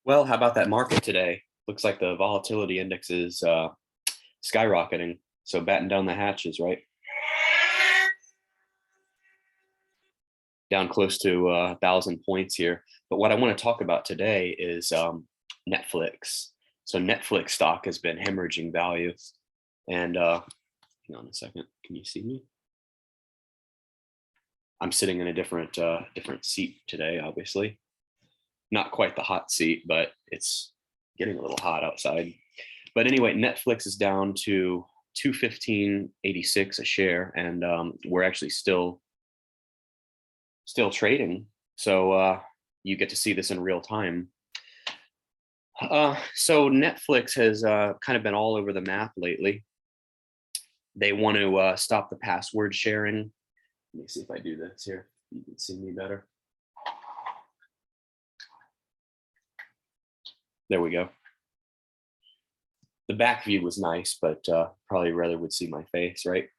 Well, how about that market today? Looks like the volatility index is skyrocketing. So batten down the hatches, right? Down close to 1,000 points here. But what I want to talk about today is Netflix. So Netflix stock has been hemorrhaging value. And hang on a second. Can you see me? I'm sitting in a different seat today, obviously. Not quite the hot seat, but it's getting a little hot outside. But anyway, Netflix is down to 215.86 a share, and we're actually still trading. So you get to see this in real time. So Netflix has kind of been all over the map lately. They want to stop the password sharing. Let me see if I do this here. You can see me better. There we go. The back view was nice, but probably rather would see my face, right?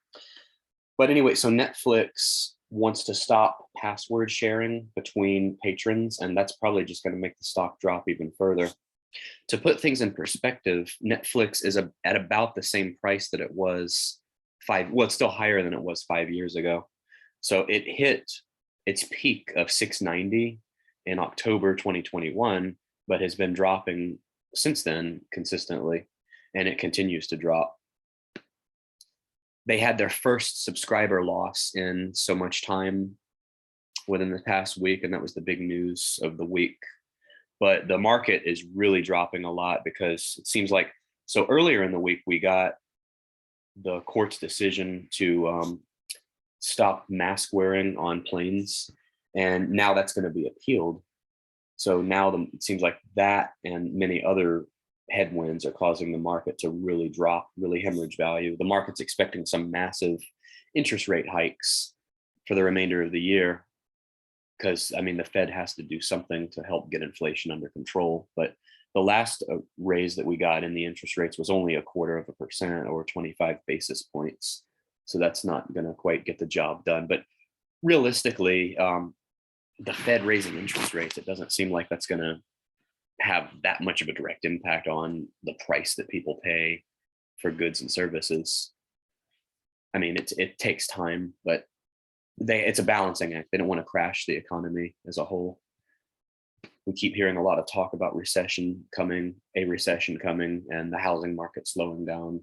But anyway, so Netflix wants to stop password sharing between patrons, and that's probably just going to make the stock drop even further. To put things in perspective, Netflix is at about the same price that it was it's still higher than it was 5 years ago. So it hit its peak of 690 in October 2021, but has been dropping since then consistently, and it continues to drop. They had their first subscriber loss in so much time within the past week, and that was the big news of the week. But the market is really dropping a lot because it seems like, so earlier in the week, we got the court's decision to stop mask wearing on planes, and now that's going to be appealed. So now it seems like that and many other headwinds are causing the market to really drop, really hemorrhage value. The market's expecting some massive interest rate hikes for the remainder of the year because, I mean, the Fed has to do something to help get inflation under control. But the last raise that we got in the interest rates was only 0.25% or 25 basis points. So that's not going to quite get the job done. But realistically, the Fed raising interest rates, it doesn't seem like that's going to have that much of a direct impact on the price that people pay for goods and services. I mean, it takes time, but it's a balancing act. They don't want to crash the economy as a whole. We keep hearing a lot of talk about a recession coming, and the housing market slowing down,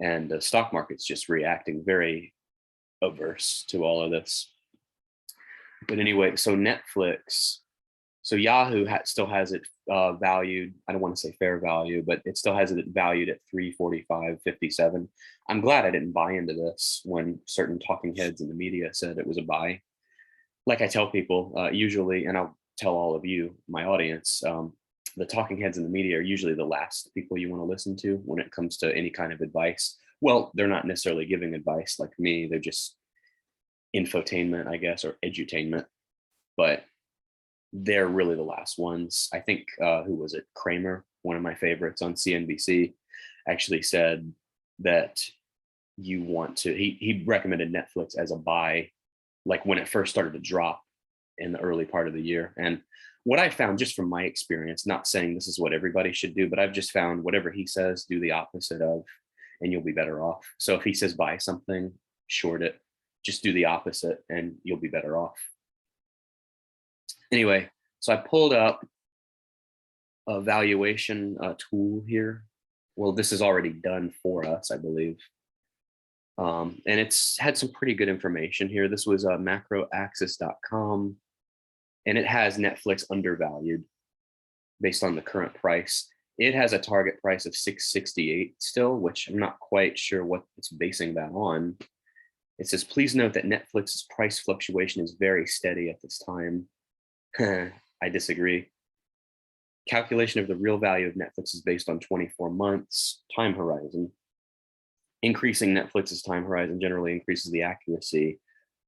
and the stock market's just reacting very averse to all of this. But anyway, so Netflix, so Yahoo still has it valued. I don't want to say fair value, but it still has it valued at 345.57. I'm glad I didn't buy into this when certain talking heads in the media said it was a buy. Like I tell people, usually, and I'll tell all of you, my audience, the talking heads in the media are usually the last people you want to listen to when it comes to any kind of advice. Well, they're not necessarily giving advice like me. They're just infotainment, I guess, or edutainment, but they're really the last ones. I think, who was it? Kramer, one of my favorites on CNBC, actually said that he recommended Netflix as a buy, like when it first started to drop in the early part of the year. And what I found, just from my experience, not saying this is what everybody should do, but I've just found whatever he says, do the opposite of, and you'll be better off. So if he says buy something, short it. Just do the opposite and you'll be better off. Anyway, so I pulled up a valuation tool here. Well, this is already done for us, I believe. And it's had some pretty good information here. This was macroaxis.com, and it has Netflix undervalued based on the current price. It has a target price of 668 still, which I'm not quite sure what it's basing that on. It says, please note that Netflix's price fluctuation is very steady at this time. I disagree. Calculation of the real value of Netflix is based on 24 months time horizon. Increasing Netflix's time horizon generally increases the accuracy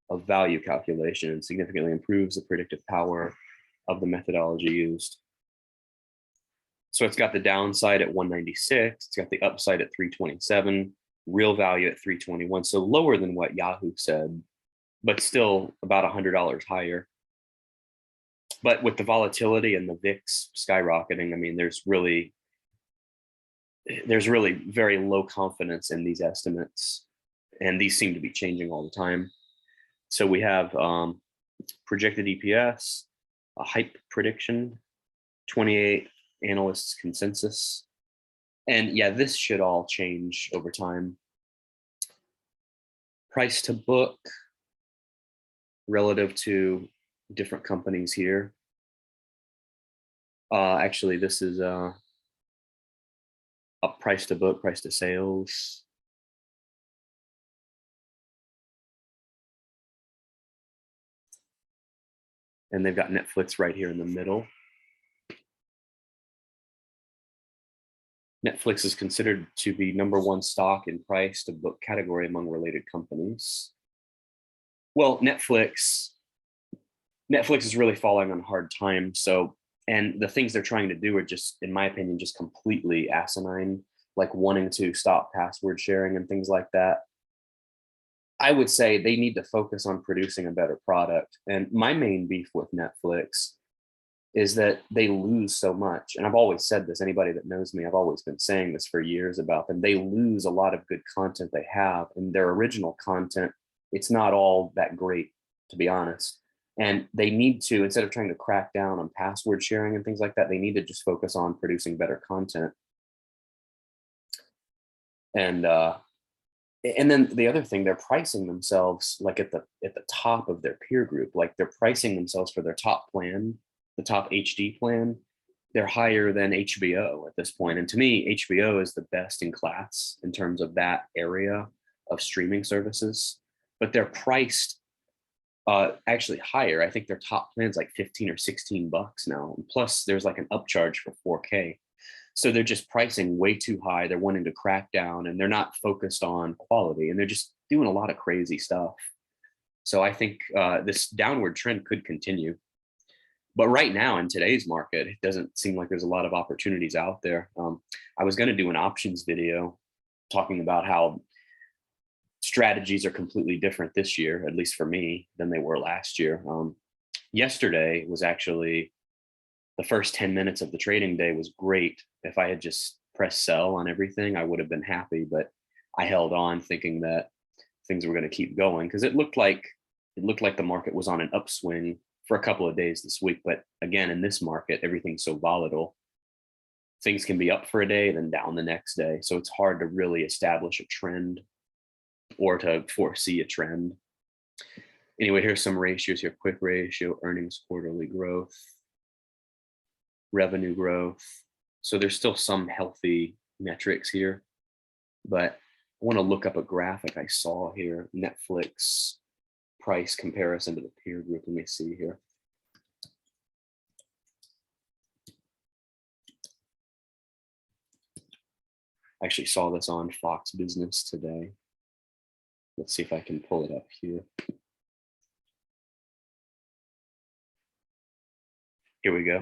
of value calculation and significantly improves the predictive power of the methodology used. So it's got the downside at 196. It's got the upside at 327. Real value at 321, so lower than what Yahoo said, but still about $100 higher. But with the volatility and the VIX skyrocketing, I mean, there's really very low confidence in these estimates, and these seem to be changing all the time. So we have projected EPS, a hype prediction, 28 analysts consensus. And yeah, this should all change over time. Price to book relative to different companies here. Actually, this is a price to book, price to sales. And they've got Netflix right here in the middle. Netflix is considered to be #1 stock in price to book category among related companies. Well, Netflix is really falling on hard times. So, and the things they're trying to do are just, in my opinion, just completely asinine, like wanting to stop password sharing and things like that. I would say they need to focus on producing a better product. And my main beef with Netflix is that they lose so much. And I've always said this, anybody that knows me, I've always been saying this for years about them. They lose a lot of good content they have, and their original content, it's not all that great, to be honest. And they need to, instead of trying to crack down on password sharing and things like that, they need to just focus on producing better content. And then the other thing, they're pricing themselves like at the top of their peer group. Like they're pricing themselves for their top plan, the top HD plan. They're higher than HBO at this point. And to me, HBO is the best in class in terms of that area of streaming services. But they're priced actually higher. I think their top plan's like 15 or 16 bucks now. And plus, there's like an upcharge for 4K. So they're just pricing way too high. They're wanting to crack down, and they're not focused on quality, and they're just doing a lot of crazy stuff. So I think this downward trend could continue. But right now in today's market, it doesn't seem like there's a lot of opportunities out there. I was going to do an options video talking about how strategies are completely different this year, at least for me, than they were last year. Yesterday was actually the first 10 minutes of the trading day was great. If I had just pressed sell on everything, I would have been happy, but I held on thinking that things were going to keep going because it looked like the market was on an upswing for a couple of days this week. But again, in this market, everything's so volatile. Things can be up for a day, then down the next day. So it's hard to really establish a trend or to foresee a trend. Anyway, here's some ratios here. Quick ratio, earnings, quarterly growth, revenue growth. So there's still some healthy metrics here, but I want to look up a graphic I saw here. Netflix price comparison to the peer group. Let me see here. I actually saw this on Fox Business today. Let's see if I can pull it up here. Here we go.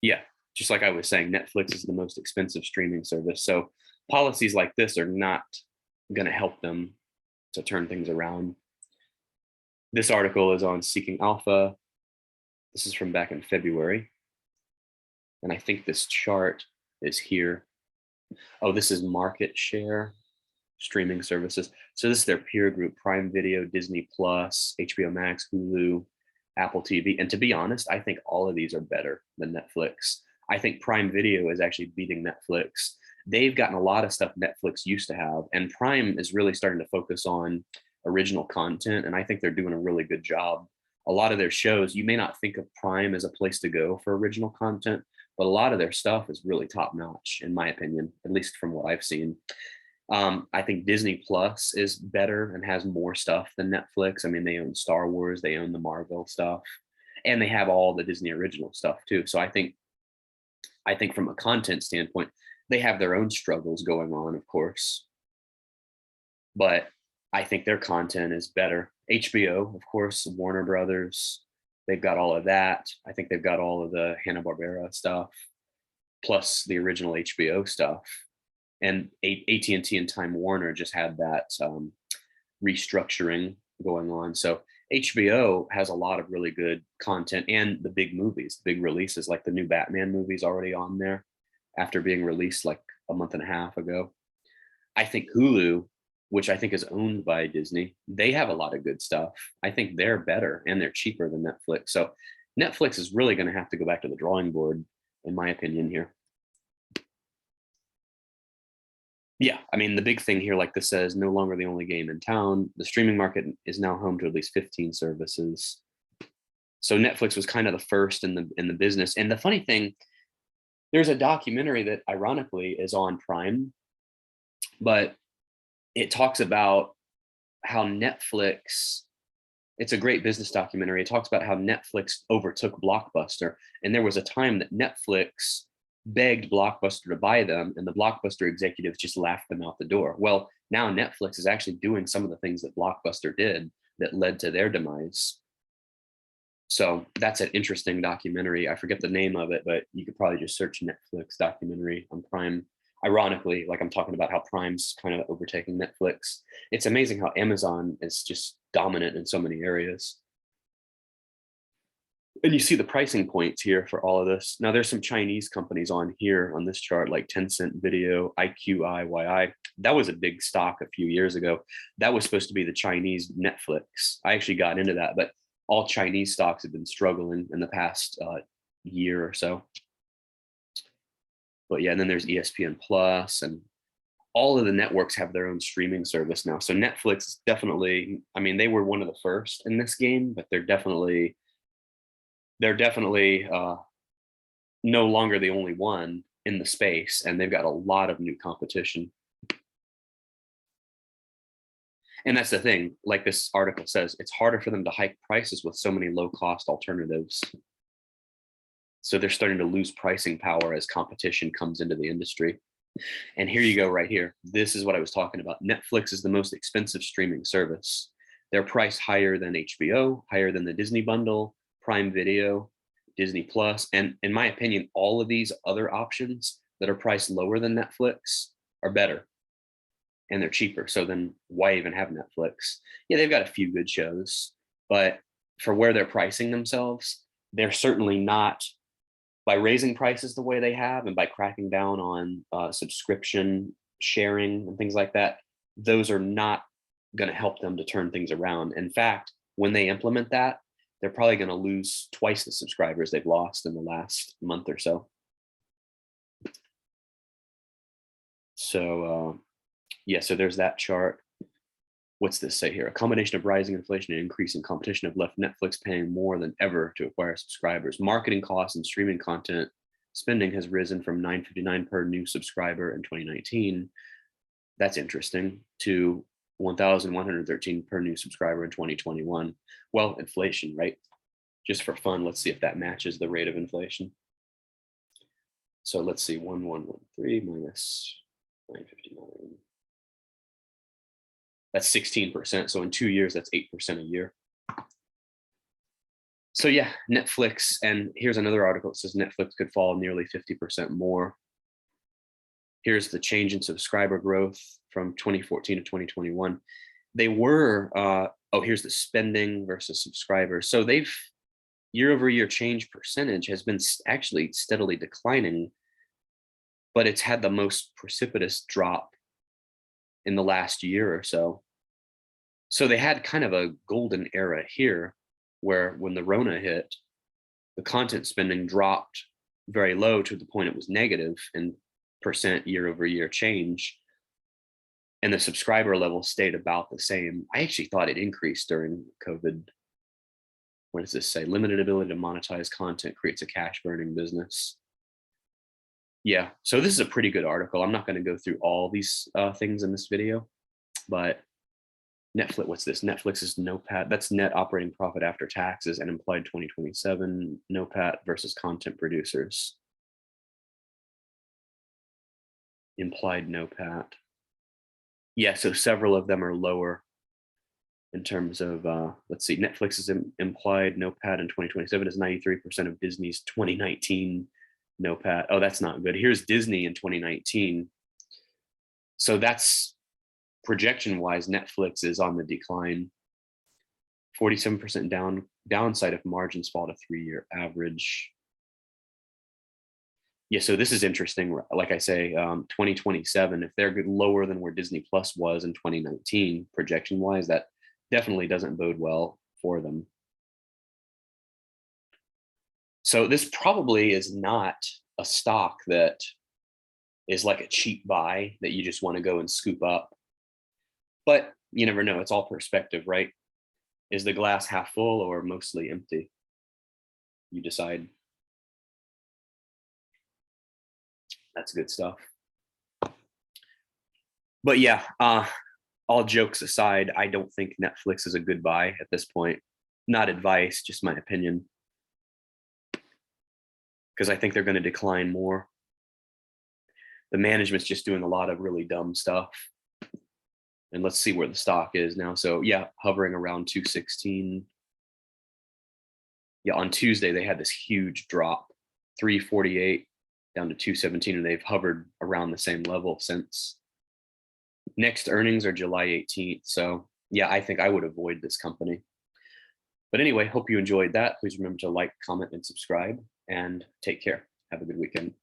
Yeah, just like I was saying, Netflix is the most expensive streaming service. So policies like this are not going to help them to turn things around. This article is on Seeking Alpha. This is from back in February. And I think this chart is here. Oh, this is market share, streaming services. So this is their peer group: Prime Video, Disney Plus, HBO Max, Hulu, Apple TV. And to be honest, I think all of these are better than Netflix. I think Prime Video is actually beating Netflix. They've gotten a lot of stuff Netflix used to have, and Prime is really starting to focus on original content, and I think they're doing a really good job. A lot of their shows, you may not think of Prime as a place to go for original content, but a lot of their stuff is really top notch, in my opinion, at least from what I've seen. I think Disney Plus is better and has more stuff than Netflix. I mean, they own Star Wars, they own the Marvel stuff, and they have all the Disney original stuff too. So I think from a content standpoint, they have their own struggles going on, of course, but I think their content is better. HBO, of course, Warner Brothers, they've got all of that. I think they've got all of the Hanna-Barbera stuff, plus the original HBO stuff. And AT&T and Time Warner just had that restructuring going on. So HBO has a lot of really good content and the big movies, big releases, like the new Batman movie's already on there after being released like a month and a half ago. I think Hulu, which I think is owned by Disney, they have a lot of good stuff. I think they're better and they're cheaper than Netflix. So Netflix is really going to have to go back to the drawing board, in my opinion, here. Yeah, I mean, the big thing here, like this says, no longer the only game in town. The streaming market is now home to at least 15 services. So Netflix was kind of the first in the business. And the funny thing, there's a documentary that ironically is on Prime, but it talks about how Netflix, it's a great business documentary. It talks about how Netflix overtook Blockbuster. And there was a time that Netflix begged Blockbuster to buy them, and the Blockbuster executives just laughed them out the door. Well, now Netflix is actually doing some of the things that Blockbuster did that led to their demise. So that's an interesting documentary. I forget the name of it, but you could probably just search Netflix documentary on Prime. Ironically, like I'm talking about how Prime's kind of overtaking Netflix. It's amazing how Amazon is just dominant in so many areas. And you see the pricing points here for all of this. Now there's some Chinese companies on here on this chart, like Tencent Video, IQIYI. That was a big stock a few years ago. That was supposed to be the Chinese Netflix. I actually got into that, but all Chinese stocks have been struggling in the past year or so. But yeah, and then there's ESPN Plus, and all of the networks have their own streaming service now. So Netflix is definitely, I mean, they were one of the first in this game, but they're definitely no longer the only one in the space, and they've got a lot of new competition. And that's the thing, like this article says, it's harder for them to hike prices with so many low-cost alternatives. So they're starting to lose pricing power as competition comes into the industry. And here you go right here. This is what I was talking about. Netflix is the most expensive streaming service. They're priced higher than HBO, higher than the Disney bundle, Prime Video, Disney Plus. And in my opinion, all of these other options that are priced lower than Netflix are better. And they're cheaper. So then why even have Netflix? Yeah, they've got a few good shows, but for where they're pricing themselves, they're certainly not, by raising prices the way they have and by cracking down on subscription sharing and things like that, those are not going to help them to turn things around. In fact, when they implement that, they're probably going to lose twice the subscribers they've lost in the last month or so. So yeah, so there's that chart. What's this say here? A combination of rising inflation and increasing competition have left Netflix paying more than ever to acquire subscribers. Marketing costs and streaming content spending has risen from $9.59 per new subscriber in 2019. That's interesting, to $1,113 per new subscriber in 2021. Well, inflation, right? Just for fun, let's see if that matches the rate of inflation. So let's see, 1113 minus 959. That's 16%. So in 2 years, that's 8% a year. So yeah, Netflix, and here's another article that says Netflix could fall nearly 50% more. Here's the change in subscriber growth from 2014 to 2021. They were, here's the spending versus subscribers. So they've, year over year change percentage has been actually steadily declining, but it's had the most precipitous drop in the last year or so. So they had kind of a golden era here where when the Rona hit, the content spending dropped very low to the point it was negative in percent year over year change. And the subscriber level stayed about the same. I actually thought it increased during COVID. What does this say? Limited ability to monetize content creates a cash burning business. Yeah, so this is a pretty good article. I'm not going to go through all these things in this video, but Netflix, what's this? Netflix's NOPAT, that's net operating profit after taxes and implied 2027 NOPAT versus content producers. Implied NOPAT. Yeah, so several of them are lower in terms of, let's see, Netflix's implied NOPAT in 2027 is 93% of Disney's 2019 NOPAT. Oh, that's not good. Here's Disney in 2019. So that's projection wise, Netflix is on the decline 47% downside if margins fall to 3-year average. Yeah, so this is interesting. Like I say, 2027, if they're lower than where Disney Plus was in 2019, projection wise, that definitely doesn't bode well for them. So this probably is not a stock that is like a cheap buy that you just want to go and scoop up. But you never know. It's all perspective, right? Is the glass half full or mostly empty? You decide. That's good stuff. But yeah, all jokes aside, I don't think Netflix is a good buy at this point. Not advice, just my opinion. Because I think they're going to decline more. The management's just doing a lot of really dumb stuff. And let's see where the stock is now. So yeah, hovering around 216. Yeah, on Tuesday, they had this huge drop, 348 down to 217, and they've hovered around the same level since. Next earnings are July 18th. So yeah, I think I would avoid this company. But anyway, hope you enjoyed that. Please remember to like, comment, and subscribe, and take care. Have a good weekend.